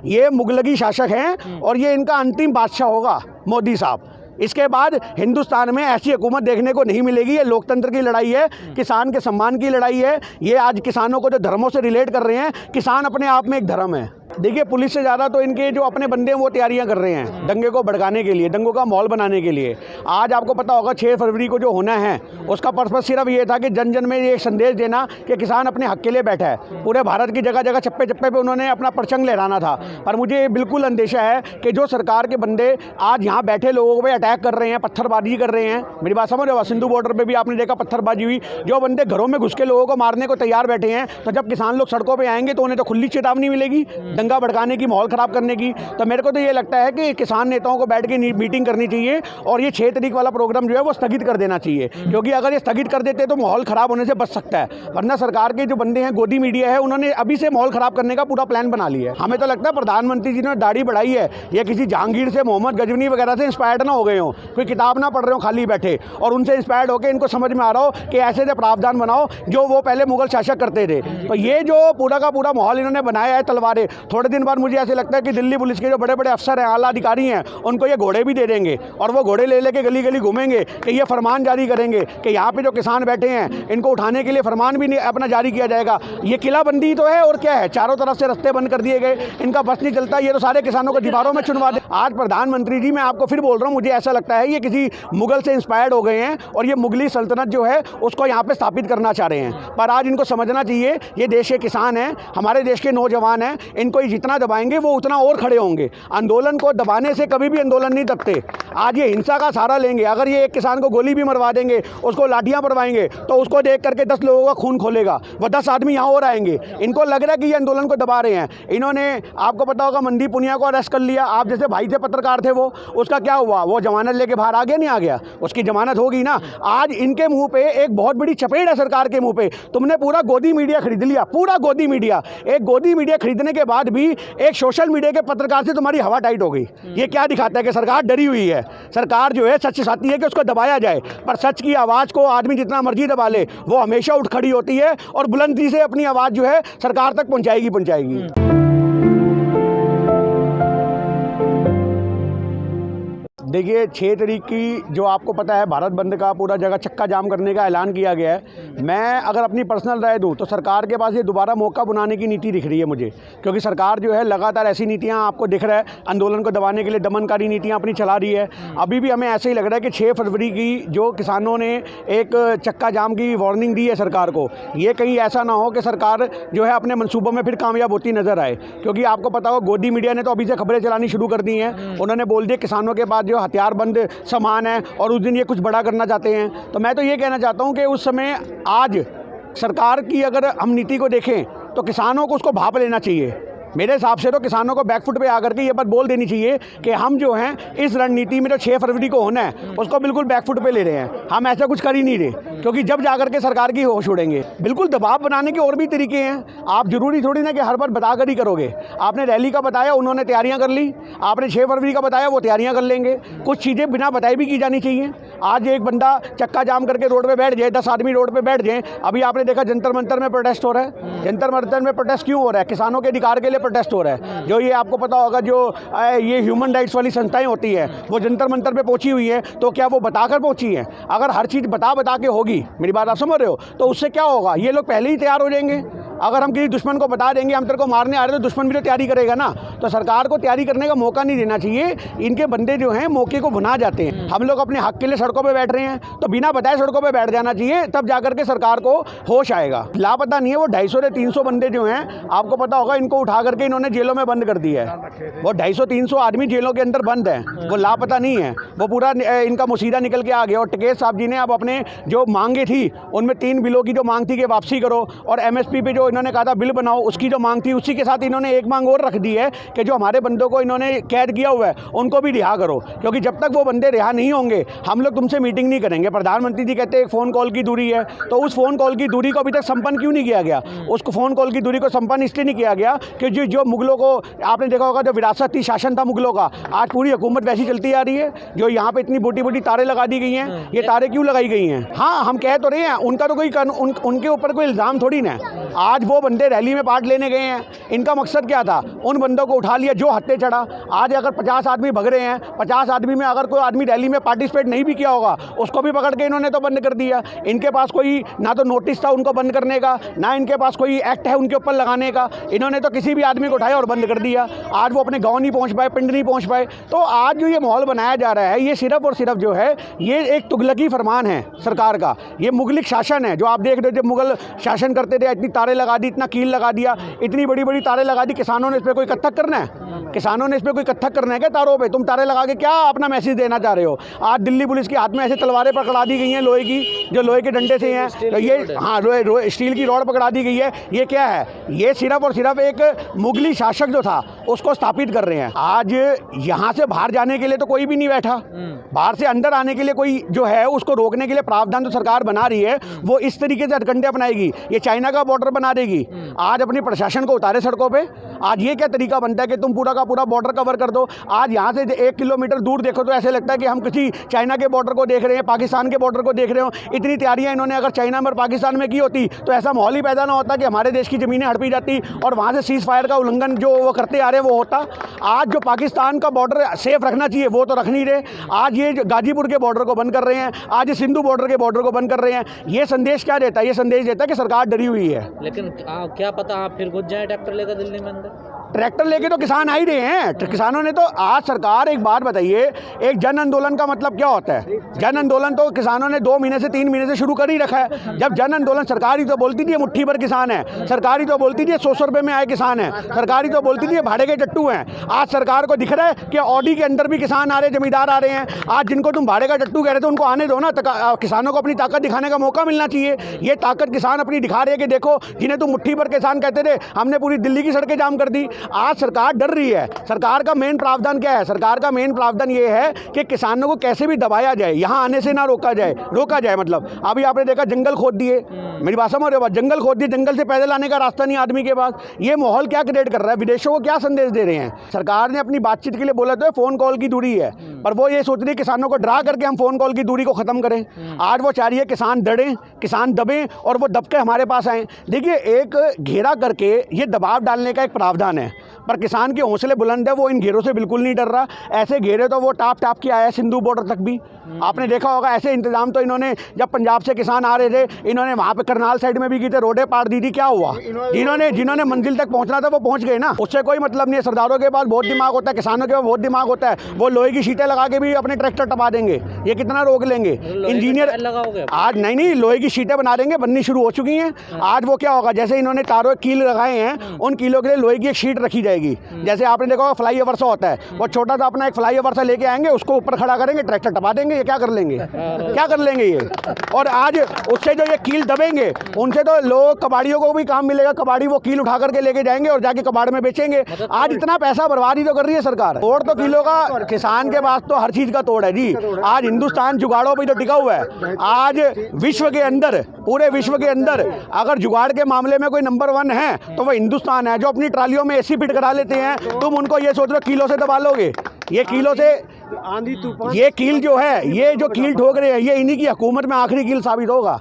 ये मुगलगी शासक हैं और ये इनका अंतिम बादशाह होगा मोदी साहब। इसके बाद हिंदुस्तान में ऐसी हुकूमत देखने को नहीं मिलेगी। ये लोकतंत्र की लड़ाई है, किसान के सम्मान की लड़ाई है। ये आज किसानों को जो धर्मों से रिलेट कर रहे हैं, किसान अपने आप में एक धर्म है। देखिए, पुलिस से ज़्यादा तो इनके जो अपने बंदे हैं वो तैयारियां कर रहे हैं दंगे को भड़काने के लिए, दंगों का माहौल बनाने के लिए। आज आपको पता होगा 6 फरवरी को जो होना है उसका पर्पस सिर्फ ये था कि जन जन में ये संदेश देना कि किसान अपने हक के लिए बैठा है। पूरे भारत की जगह जगह चप्पे चप्पे पे उन्होंने अपना परचंग लहराना था। पर मुझे बिल्कुल अंदेशा है कि जो सरकार के बंदे आज यहाँ बैठे लोगों पर अटैक कर रहे हैं, पत्थरबाजी कर रहे हैं। मेरी बात समझ रहे हो? सिंधु बॉर्डर पर भी आपने देखा पत्थरबाजी हुई। जो बंदे घरों में घुस के लोगों को मारने को तैयार बैठे हैं, तो जब किसान लोग सड़कों पर आएंगे तो उन्हें तो खुली चेतावनी मिलेगी दंगा भड़काने की, खराब करने की। तो मेरे को तो ये लगता है कि किसान नेताओं को बैठ के मीटिंग करनी चाहिए और ये 6 तारीख वाला प्रोग्राम जो है वो स्थगित कर देना चाहिए, क्योंकि अगर ये स्थगित कर देते तो माहौल खराब होने से बच सकता है। वरना सरकार के जो बंदे हैं, गोदी मीडिया है, उन्होंने अभी से माहौल खराब करने का पूरा प्लान बना लिया है। हमें तो लगता है प्रधानमंत्री जी ने दाढ़ी बढ़ाई है, ये किसी जहांगीर से, मोहम्मद गजनी वगैरह से इंस्पायर्ड ना हो गए हो, कोई किताब ना पढ़ रहे हो खाली बैठे और उनसे इंस्पायर्ड होकर इनको समझ में आ रहा हो कि ऐसे से प्रावधान बनाओ जो वो पहले मुगल शासक करते थे। तो ये जो पूरा का पूरा माहौल इन्होंने बनाया है, तलवारें, थोड़े दिन बाद मुझे ऐसे लगता है कि दिल्ली पुलिस के जो बड़े बड़े अफसर हैं, आला अधिकारी हैं, उनको ये घोड़े भी दे देंगे और वो घोड़े ले लेके गली गली घूमेंगे कि ये फरमान जारी करेंगे कि यहाँ पे जो किसान बैठे हैं इनको उठाने के लिए फरमान भी नहीं अपना जारी किया जाएगा। ये किलाबंदी तो है और क्या है, चारों तरफ से रास्ते बंद कर दिए गए, इनका बस नहीं चलता, ये तो सारे किसानों को दीवारों में चुनवा दे। आज प्रधानमंत्री जी, मैं आपको फिर बोल रहा हूँ, मुझे ऐसा लगता है ये किसी मुगल से इंस्पायर्ड हो गए हैं और ये मुगली सल्तनत जो है उसको यहाँ पे स्थापित करना चाह रहे हैं। पर आज इनको समझना चाहिए, ये देश के किसान हैं, हमारे देश के नौजवान हैं, इनको जितना दबाएंगे वो उतना और खड़े होंगे। आंदोलन को दबाने से कभी भी आंदोलन नहीं दबते। आज ये हिंसा का सहारा लेंगे, अगर ये एक किसान को गोली भी मरवा देंगे, उसको लाठियां पड़वाएंगे, तो उसको देख करके 10 लोगों का खून खोलेगा, वो 10 आदमी यहाँ और आएंगे। इनको लग रहा है कि ये आंदोलन को दबा रहे हैं। इन्होंने, आपको पता होगा, मनदीप पुनिया को अरेस्ट कर लिया। आप जैसे भाई थे, पत्रकार थे, वो उसका क्या हुआ? वो जमानत लेके बाहर आ गया, नहीं आ गया? उसकी जमानत होगी ना। आज इनके मुंह पे एक बहुत बड़ी चपेट है सरकार के मुंह पे। तुमने पूरा गोदी मीडिया खरीद लिया, पूरा गोदी मीडिया। एक गोदी मीडिया खरीदने के बाद भी एक सोशल मीडिया के पत्रकार से तुम्हारी हवा टाइट हो गई। ये क्या दिखाता है कि सरकार डरी हुई है। सरकार जो है सच चाहती है कि उसको दबाया जाए, पर सच की आवाज़ को आदमी जितना मर्जी दबा ले, वो हमेशा उठ खड़ी होती है और बुलंदी से अपनी आवाज़ जो है सरकार तक पहुंचाएगी। देखिए, 6 तारीख की जो आपको पता है भारत बंद का पूरा जगह चक्का जाम करने का ऐलान किया गया है। मैं अगर अपनी पर्सनल राय दूं तो सरकार के पास ये दोबारा मौका बनाने की नीति दिख रही है मुझे, क्योंकि सरकार जो है लगातार ऐसी नीतियां, आपको दिख रहा है, आंदोलन को दबाने के लिए दमनकारी नीतियां अपनी चला रही है। अभी भी हमें ऐसे ही लग रहा है कि 6 फरवरी की जो किसानों ने एक चक्का जाम की वार्निंग दी है सरकार को, ये कहीं ऐसा ना हो कि सरकार जो है अपने मनसूबों में फिर कामयाब होती नजर आए। क्योंकि आपको पता हो, गोदी मीडिया ने तो अभी से खबरें चलानी शुरू कर दी हैं। उन्होंने बोल दिया किसानों के पास जो हथियारबंद सामान है और उस दिन ये कुछ बड़ा करना चाहते हैं। तो मैं तो ये कहना चाहता हूं कि उस समय आज सरकार की अगर हम नीति को देखें तो किसानों को उसको भाप लेना चाहिए। मेरे हिसाब से तो किसानों को बैकफुट पे आकर के ये बात बोल देनी चाहिए कि हम जो हैं इस रणनीति में जो 6 फरवरी को होना है उसको बिल्कुल बैकफुट पे ले रहे हैं, हम ऐसा कुछ कर ही नहीं रहे। क्योंकि जब जाकर के सरकार की होश उड़ेंगे। बिल्कुल दबाव बनाने के और भी तरीके हैं। आप जरूरी थोड़ी ना कि हर बार बता कर ही करोगे। आपने रैली का बताया, उन्होंने तैयारियां कर ली। आपने 6 फरवरी का बताया, वो तैयारियां कर लेंगे। कुछ चीज़ें बिना बताए भी की जानी चाहिए। आज एक बंदा चक्का जाम करके रोड पर बैठ जाए, 10 आदमी रोड पर बैठ जाए। अभी आपने देखा जंतर मंतर में प्रोटेस्ट हो रहा है। जंतर मंतर में प्रोटेस्ट क्यों हो रहा है? किसानों के अधिकार के लिए प्रोटेस्ट हो रहा है। जो ये आपको पता होगा, जो ये ह्यूमन राइट्स वाली संस्थाएं होती है, वो जंतर मंतर पे पहुंची हुई है, तो क्या वो बताकर पहुंची है? अगर हर चीज़ बता के होगी, मेरी बात आप समझ रहे हो, तो उससे क्या होगा? ये लोग पहले ही तैयार हो जाएंगे। अगर हम किसी दुश्मन को बता देंगे हम तेरे को मारने आ रहे, तो दुश्मन भी तो तैयारी करेगा ना। तो सरकार को तैयारी करने का मौका नहीं देना चाहिए। इनके बंदे जो हैं मौके को भुना जाते हैं। हम लोग अपने हक के लिए सड़कों पे बैठ रहे हैं, तो बिना बताए सड़कों पे बैठ जाना चाहिए, तब जाकर के सरकार को होश आएगा। लापता नहीं है वो 250 से 300 बंदे जो हैं, आपको पता होगा, इनको उठा करके इन्होंने जेलों में बंद कर दिया है। वो 250-300 आदमी जेलों के अंदर बंद है, वो लापता नहीं है। वो पूरा इनका मुसीदा निकल के आ गया। और टिकैत साहब जी ने अब अपने जो मांगे थी उनमें 3 बिलों की जो मांग थी कि वापसी करो, और MSP पे जो इन्होंने कहा था बिल बनाओ, उसकी जो मांग थी, उसी के साथ इन्होंने एक मांग और रख दी है कि जो हमारे बंदों को इन्होंने कैद किया हुआ है उनको भी रिहा करो। क्योंकि जब तक वो बंदे रिहा नहीं होंगे हम लोग तुमसे मीटिंग नहीं करेंगे। प्रधानमंत्री जी कहते हैं एक फ़ोन कॉल की दूरी है, तो उस फ़ोन कॉल की दूरी को अभी तक संपन्न क्यों नहीं किया गया? उस फ़ोन कॉल की दूरी को संपन्न इसलिए नहीं किया गया कि जो मुगलों को आपने देखा होगा, जो विरासत थी, शासन था मुगलों का, आज पूरी हुकूमत वैसी चलती आ रही है। जो यहाँ पे इतनी बड़ी बड़ी तारें लगा दी गई हैं, ये तारें क्यों लगाई गई हैं? हाँ, हम कह तो रहे हैं, उनका तो कोई उनके ऊपर कोई इल्ज़ाम थोड़ी ना है। आज वो बंदे रैली में पार्ट लेने गए हैं, इनका मकसद क्या था? उन बंदों को उठा लिया जो हत्थे चढ़ा। आज अगर 50 आदमी भग रहे हैं, 50 आदमी में अगर कोई आदमी रैली में पार्टिसिपेट नहीं भी किया होगा, उसको भी पकड़ के इन्होंने तो बंद कर दिया। इनके पास कोई ना तो नोटिस था उनको बंद करने का, ना इनके पास कोई एक्ट है उनके ऊपर लगाने का। इन्होंने तो किसी भी आदमी को उठाया और बंद कर दिया। आज वो अपने गाँव नहीं पहुँच पाए, पिंड नहीं पहुँच पाए। तो आज जो ये माहौल बनाया जा रहा है, ये सिर्फ और सिर्फ जो है ये एक तुगलकी फरमान है सरकार का। ये मुगलिक शासन है जो आप देख रहे हो। जब मुगल शासन करते थे, इतनी तारे लगा दी, इतना कील लगा दिया, इतनी बड़ी बड़ी तारे लगा दी। किसानों ने इस पर कोई कत्थक करना है? किसानों ने इस पर कोई कत्थक करना है क्या तारों पे? तुम तारे लगा के क्या अपना मैसेज देना चाह रहे हो? आज दिल्ली पुलिस के हाथ में ऐसे तलवारें पकड़ा दी गई हैं लोहे की, जो लोहे के डंडे से हैं। तो ये हाँ, स्टील की रॉड पकड़ा दी गई है। ये क्या है? ये सिर्फ और सिर्फ एक मुगली शासक जो था उसको स्थापित कर रहे हैं। आज यहाँ से बाहर जाने के लिए तो कोई भी नहीं बैठा, बाहर से अंदर आने के लिए कोई जो है उसको रोकने के लिए प्रावधान तो सरकार बना रही है। वो इस तरीके से हथकंडे अपनाएगी, ये चाइना का बॉर्डर बना देगी। आज अपनी प्रशासन को उतारे सड़कों पे। आज ये क्या तरीका बनता है कि तुम पूरा का पूरा बॉर्डर कवर कर दो? आज यहाँ से 1 किलोमीटर दूर देखो तो ऐसे लगता है कि हम किसी चाइना के बॉर्डर को देख रहे हैं, पाकिस्तान के बॉर्डर को देख रहे हो। इतनी तैयारियां इन्होंने अगर चाइना में और पाकिस्तान में की होती तो ऐसा माहौल ही पैदा ना होता कि हमारे देश की ज़मीनें हड़पी जाती और वहाँ से सीज़ फायर का उल्लंघन जो वो करते आ रहे हैं वो होता। आज जो पाकिस्तान का बॉर्डर सेफ रखना चाहिए वो तो रख नहीं रहे। आज ये गाजीपुर के बॉर्डर को बंद कर रहे हैं, आज ये सिंधु बॉर्डर के बॉर्डर को बंद कर रहे हैं। ये संदेश क्या देता है? ये संदेश देता है कि सरकार डरी हुई है। लेकिन क्या पता आप फिर घुस जाए ट्रैक्टर लेकर दिल्ली में अंदर? ट्रैक्टर लेके तो किसान आ ही रहे हैं। किसानों ने तो आज सरकार, एक बात बताइए, एक जन आंदोलन का मतलब क्या होता है? जन आंदोलन तो किसानों ने 2 महीने से 3 महीने से शुरू कर ही रखा है। जब जन आंदोलन, सरकार ही तो बोलती थी मुट्ठी भर किसान है, सरकार ही तो बोलती थी 100 रुपये में आए किसान है, सरकार ही तो बोलती थी भाड़े के टट्टू हैं। आज सरकार को दिख रहा है कि ऑडी के अंदर भी किसान आ रहे, जमींदार आ रहे हैं। आज जिनको तुम भाड़े का टट्टू कह रहे थे उनको आने दो ना। किसानों को अपनी ताकत दिखाने का मौका मिलना चाहिए। ये ताकत किसान अपनी दिखा रहे हैं कि देखो, जिन्हें तुम मुट्ठी भर किसान कहते थे, हमने पूरी दिल्ली की सड़कें जाम कर दी। आज सरकार डर रही है। सरकार का मेन प्रावधान क्या है? सरकार का मेन प्रावधान ये है कि किसानों को कैसे भी दबाया जाए, यहाँ आने से ना रोका जाए। मतलब अभी आपने देखा जंगल खोद दिए, मेरी बात समझ रहे हो? जंगल खोद दिए, जंगल से पैदल आने का रास्ता नहीं आदमी के पास। ये माहौल क्या क्रिएट कर रहा है? विदेशों को क्या संदेश दे रहे हैं? सरकार ने अपनी बातचीत के लिए बोला तो फ़ोन कॉल की दूरी है, पर वो ये सोच रही है किसानों को डरा करके हम फ़ोन कॉल की दूरी को ख़त्म करें। आज वो चाह रही है किसान डरें, किसान दबें और वो दब के हमारे पास आएँ। देखिए, एक घेरा करके ये दबाव डालने का एक प्रावधान है, पर किसान के हौसले बुलंद है, वो इन घेरों से बिल्कुल नहीं डर रहा। ऐसे घेरे तो वो टाप के आया है सिंधु बॉर्डर तक भी, आपने देखा होगा। ऐसे इंतजाम तो इन्होंने, जब पंजाब से किसान आ रहे थे, इन्होंने वहाँ पे करनाल साइड में भी की थे, रोडें पार दी थी। क्या हुआ? जिन्होंने मंजिल तक पहुँचना था वो पहुँच गए ना, उससे कोई मतलब नहीं है। सरदारों के पास बहुत दिमाग होता है, किसानों के पास बहुत दिमाग होता है। वो लोहे की शीटें लगा के भी अपने ट्रैक्टर टपा देंगे, ये कितना रोक लेंगे? इंजीनियर आज नहीं लोहे की शीटें बना देंगे, बननी शुरू हो चुकी हैं। आज वो क्या होगा, जैसे इन्होंने तारों कील लगाए हैं, उन कीलों के लिए लोहे की एक शीट रखी जाएगी। जैसे आपने देखा होगा फ्लाई ओवर सा होता है, वो छोटा सा अपना एक फ्लाई ओवर सा लेके आएंगे, उसको ऊपर खड़ा करेंगे, ट्रैक्टर टपा देंगे। ये क्या कर लेंगे? क्या कर लेंगे ये? और आज उससे जो ये कील दबेंगे, उनसे तो लोग, कबाड़ियों को भी काम मिलेगा। कबाड़ी वो कील उठा करके लेके जाएंगे और जाके कबाड़ में बेचेंगे। आज इतना पैसा बर्बाद ही तो कर रही है सरकार। तोड़ तो किलो का, किसान के पास तो हर चीज़ का तोड़ है जी। आज हिंदुस्तान जुगाड़ों पर तो टिका हुआ है। आज विश्व के अंदर, पूरे विश्व के अंदर अगर जुगाड़ के मामले में कोई नंबर 1 है तो वह हिंदुस्तान है। जो अपनी ट्रालियों में एसी फिट करा लेते हैं, तुम उनको ये सोच रहे हो किलो से दबा लोगे? ये किलो से आंधी तूफान, ये कील जो है, ये जो कील ठोक रहे हैं, ये इन्हीं की हुकूमत में आखिरी कील साबित होगा।